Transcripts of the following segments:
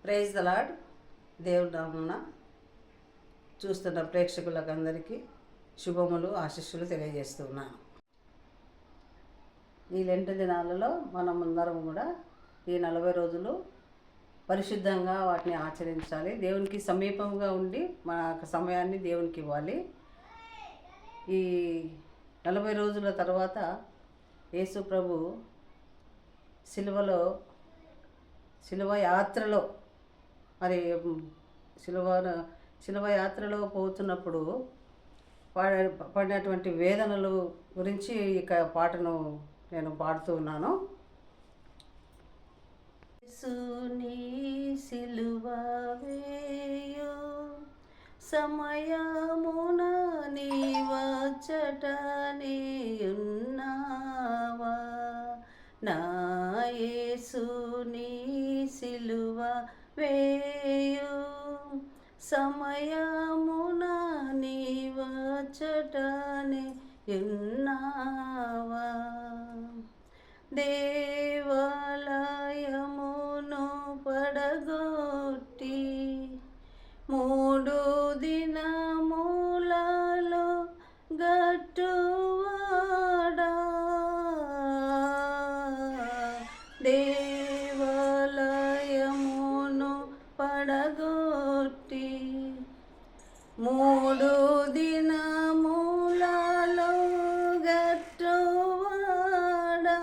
Praise the lord. దేవుడి నామమున చూస్తున్న ప్రేక్షకులకు అందరికీ శుభములు ఆశీస్సులు తెలియజేస్తున్నాను. ఈ లెంట దినాలలో మనం అందరం కూడా ఈ 40 రోజులు పరిశుద్ధంగా వాటిని ఆచరించాలి. దేవునికి సమీపంగా ఉండి మన సమయాన్ని దేవునికి ఇవ్వాలి. ఈ 40 రోజుల తర్వాత యేసు ప్రభు శిలువ యాత్రలో మరి శిలువ యాత్రలో పోతున్నప్పుడు పడినటువంటి వేదనలు గురించి ఇక పాటను నేను పాడుతూ ఉన్నాను. యేసుని శిలువ వేయు సమయమున నీ వచ్చటనే ఉన్నావా, నా యేసుని శిలువ వేయు సమయమున నీ వచ్చటనే ఉన్నావా, దేవాలయమును పడగొట్టి 3 దినములలో గట్టువాడా, దేవాలయమును పడగొట్టి 3 దినములలో గట్టువాడా,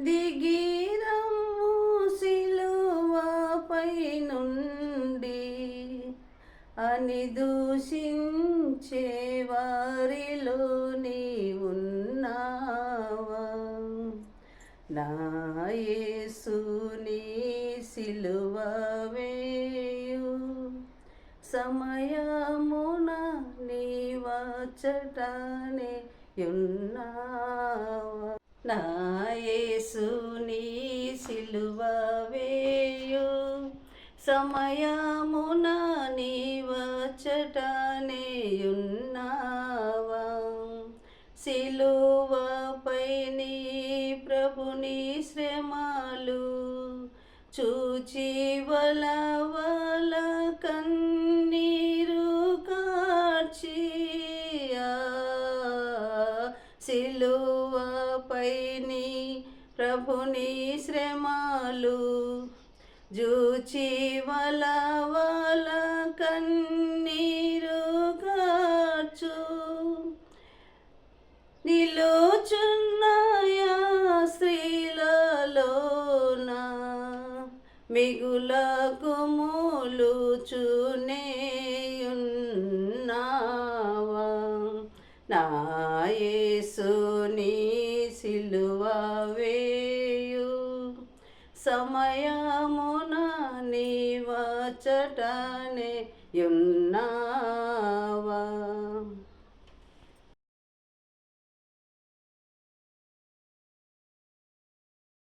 దిగిరమ్ము శిలువపై నుండి అని దూషించే వారిలో నీ ఉన్నావా, నా యేసుని శిలువ వేయు సమయమున నీ వచ్చటనే ఉన్నావా, నా యేసుని శిలువ వేయు సమయమున నీ వచ్చటనే ఉన్నావా, శిలువపై నీ ప్రభుని శ్రమలు చూచి వలవల కన్నీరు కార్చియా, శిలువపై నీ ప్రభుని శ్రమలు జూచి వలవల కన్నీరు కార్చు, నిలుచున్నయా స్త్రీలలోన మిగుల కుములుచునేయున్నావా, నా యేసుని శిలువ వేయు సమయమున నీ వచ్చటనే ఉన్నావా.